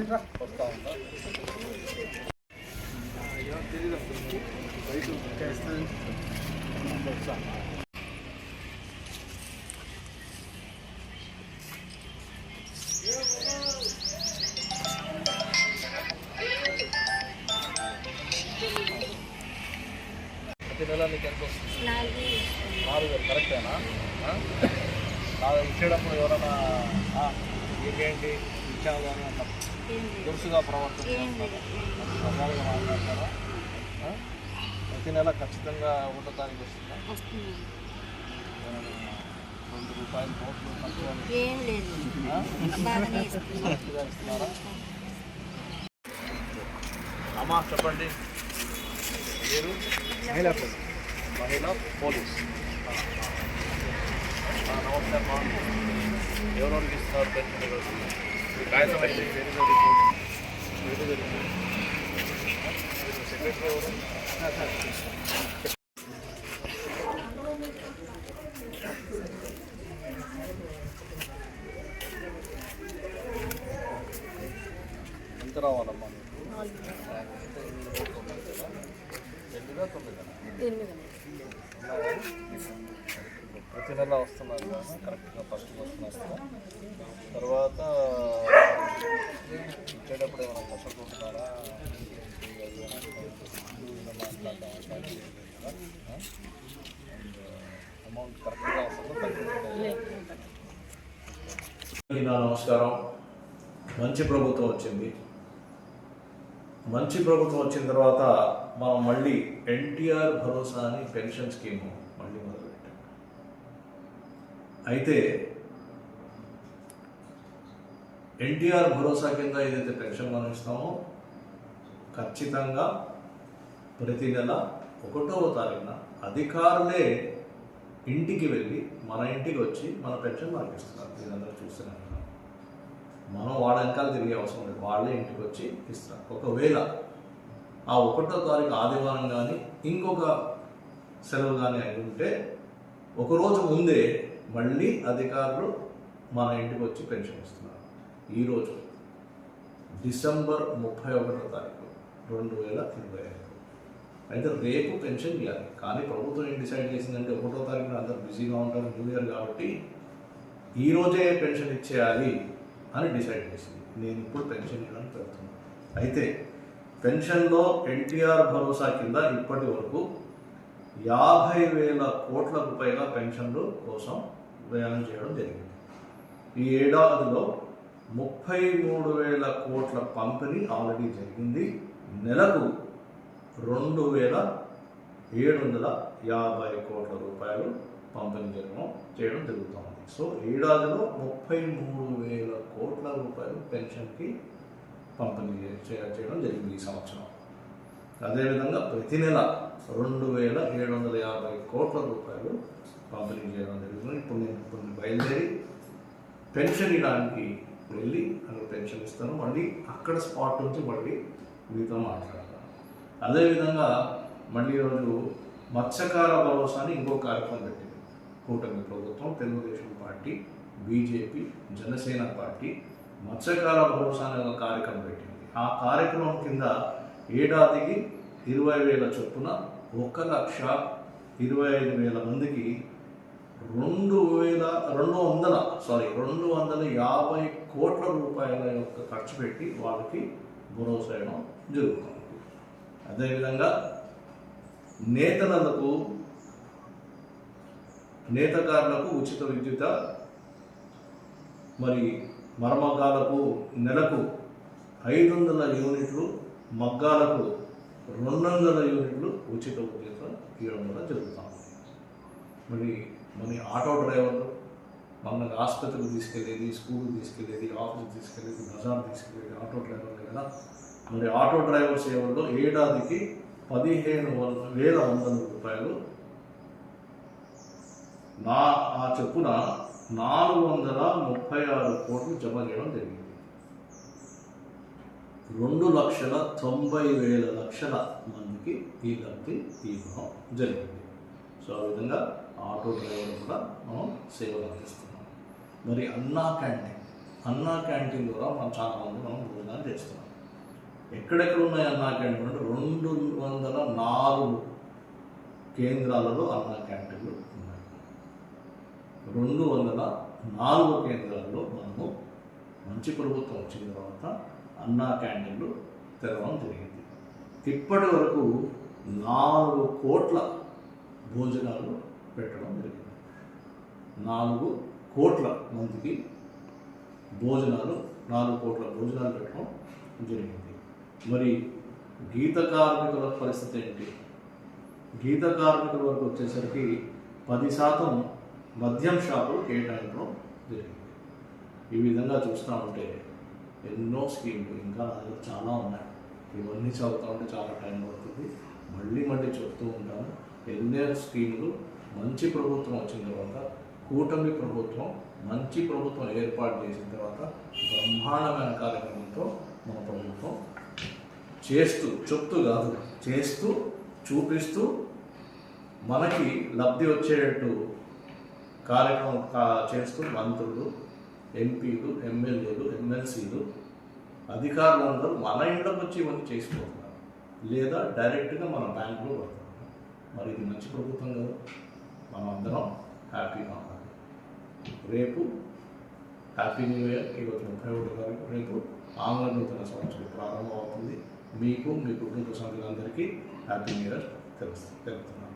వస్తా ఉంటా ప్రతి నెల నీకు ఎంత వస్తుంది? 4,000 కరెక్టేనా? ఇచ్చేటప్పుడు ఎవరైనా ఏంటి ఇచ్చాము అని అంటారు, దురుసుగా ప్రవర్తనగా మాట్లాడతారా? ప్రతి నెల ఖచ్చితంగా 1వ తారీఖు వస్తుందా? ₹2 కోట్లు ఇస్తున్నారా? అమ్మా చెప్పండి, మీరు మహిళా పోలీస్. నమస్తే అమ్మా, ఎవరెవరికి ఇస్తున్నారు పెన్షన్? ఈరోజు కాగితం అయితే సెక్రటరీ ఎవరు? ఎంత రావాలమ్మా మీకు? 8 ప్రతి నెల వస్తున్నారు కదా, కరెక్ట్గా ఫస్ట్ వస్తున్నారు. తర్వాత ఇచ్చేటప్పుడు ఏమైనా కష్టపడుతున్నారా? అమౌంట్ కరెక్ట్గా వస్తుందా? నమస్కారం. మంచి ప్రభుత్వం వచ్చింది. మంచి ప్రభుత్వం వచ్చిన తర్వాత మనం మళ్ళీ ఎన్టీఆర్ భరోసా అని పెన్షన్ స్కీము మళ్ళీ మొదలుపెట్టాం. అయితే ఎన్టీఆర్ భరోసా కింద ఏదైతే పెన్షన్ మనం ఇస్తామో ఖచ్చితంగా ప్రతి నెల 1వ తారీఖున అధికారులే ఇంటికి వెళ్ళి మన ఇంటికి వచ్చి మన పెన్షన్ మనకి ఇస్తున్నారు. మీరందరూ చూస్తున్నారు. మనం వాళ్ళ వెనకాల తిరిగే అవసరం లేదు, వాళ్ళే ఇంటికి వచ్చి ఇస్తారు. ఒకవేళ ఆ 1వ తారీఖు ఆదివారం కానీ ఇంకొక సెలవు కానీ అయి ఉంటే ఒకరోజు ముందే మళ్ళీ అధికారులు మన ఇంటికి వచ్చి పెన్షన్ ఇస్తున్నారు. ఈరోజు డిసెంబర్ 31వ తారీఖు 2025. అయితే రేపు పెన్షన్ ఇవ్వాలి. కానీ ప్రభుత్వం ఏం డిసైడ్ చేసిందంటే 1వ తారీఖున అందరూ బిజీగా ఉంటారు, న్యూ ఇయర్ కాబట్టి ఈరోజే పెన్షన్ ఇచ్చేయాలి అని డిసైడ్ చేసింది. నేను ఇప్పుడు పెన్షన్ ఇవ్వడానికి పెడుతున్నాను. అయితే పెన్షన్లో ఎన్టీఆర్ భరోసా కింద ఇప్పటి వరకు 50,000 కోట్లకు పైగా పెన్షన్లు కోసం వ్యయం చేయడం జరిగింది. ఈ ఏడాదిలో 33,000 కోట్ల పంపిణీ ఆల్రెడీ జరిగింది. నెలకు 2,750 కోట్ల రూపాయలు పంపిణీ చేయడం జరుగుతుంది. సో ఏడాదిలో 33,000 కోట్ల రూపాయలు పెన్షన్కి పంపిణీ చేయడం జరిగింది ఈ సంవత్సరం. అదేవిధంగా ప్రతి నెల 2,750 కోట్ల రూపాయలు పంపిణీ చేయడం జరిగింది. ఇప్పుడు నేను బయలుదేరి పెన్షన్ ఇవ్వడానికి వెళ్ళి అక్కడ పెన్షన్ ఇస్తాను. మళ్ళీ అక్కడ స్పాట్ నుంచి మళ్ళీ మీతో మాట్లాడతాను. అదేవిధంగా మళ్ళీ ఈరోజు మత్స్యకార భరోసా అని ఇంకో కార్యక్రమం పెట్టింది కూటమి ప్రభుత్వం, Telugu Desam party, BJP, Janasena party మత్స్యకార భరోసా అనే ఒక కార్యక్రమం పెట్టింది. ఆ కార్యక్రమం కింద ఏడాదికి 20,000 చొప్పున 1,25,000 మందికి 250 కోట్ల రూపాయల యొక్క ఖర్చు పెట్టి వాళ్ళకి భరోసా ఇవ్వడం జరుగుతుంది. అదేవిధంగా నేతకారులకు ఉచిత విద్యుత్, మరి మరమగ్గాలకు నెలకు 500 యూనిట్లు, మగ్గాలకు 200 యూనిట్లు ఉచిత విద్యుత్ ఇవ్వడం కూడా జరుగుతుంది. మరి ఆటో డ్రైవర్లు మనకు ఆసుపత్రికి తీసుకెళ్ళేది, స్కూల్కి తీసుకెళ్ళేది, ఆఫీస్కి తీసుకెళ్ళేది, బజార్ తీసుకెళ్ళేది ఆటో డ్రైవర్లు కదా. మరి ఆటో డ్రైవర్ సేవల్లో ఏడాదికి 15,100 రూపాయలు ఆ చెప్పున 436 కోట్లు జమ చేయడం జరిగింది. 2,90,000 మందికి ఈ లబ్ధి ఇవ్వడం జరిగింది. సో ఆ విధంగా ఆటో డ్రైవర్లు కూడా మనం సేవలు అందిస్తున్నాం. మరి అన్నా క్యాంటీన్ అన్నా క్యాంటీన్ ద్వారా మనం భోజనాలు చేస్తున్నాం. ఎక్కడెక్కడ ఉన్నాయి అన్నా క్యాంటీన్ అంటే 204 కేంద్రాలలో అన్నా క్యాంటీన్లు ఉన్నాయి. 204 కేంద్రాల్లో మనము మంచి ప్రభుత్వం వచ్చిన తర్వాత అన్నా క్యాంటీన్లు తెరవడం జరిగింది. ఇప్పటి వరకు 4 కోట్ల భోజనాలు పెట్టడం జరిగింది. 4 కోట్ల మందికి 4 కోట్ల భోజనాలు పెట్టడం జరిగింది. మరి గీత కార్మికుల పరిస్థితి ఏంటి? గీత కార్మికుల వరకు వచ్చేసరికి 10% మద్యం షాపులు కేటాయించడం జరిగింది. ఈ విధంగా చూస్తూ ఉంటే ఎన్నో స్కీములు ఇంకా చాలా ఉన్నాయి. ఇవన్నీ చదువుతూ ఉంటే చాలా టైం పడుతుంది. మళ్ళీ చెప్తూ ఉంటాను, ఎన్నో స్కీములు మంచి ప్రభుత్వం వచ్చిన తర్వాత, కూటమి ప్రభుత్వం మంచి ప్రభుత్వం ఏర్పాటు చేసిన తర్వాత బ్రహ్మాండమైన కార్యక్రమంతో మన ప్రభుత్వం చెప్తూ కాదు చేస్తూ చూపిస్తూ మనకి లబ్ధి వచ్చేటట్టు కార్యక్రమం చేస్తూ మంత్రులు, ఎంపీలు, ఎమ్మెల్యేలు, ఎమ్మెల్సీలు, అధికారులందరూ మన ఇంట్లోకి వచ్చి ఇవన్నీ చేసిపోతున్నారు, లేదా డైరెక్ట్గా మన బ్యాంకులో పడుతున్నారు. మరి ఇది మంచి ప్రభుత్వం కదా, మనం అందరం హ్యాపీగా ఉండాలి. రేపు హ్యాపీ న్యూ ఇయర్. ఈరోజు 31 తారీఖు. రేపు ఆంగ్ల నూతన సంవత్సరం ప్రారంభం అవుతుంది. మీకు, మీ కుటుంబ సభ్యులందరికీ హ్యాపీ న్యూ ఇయర్ తెలుపుతున్నాను.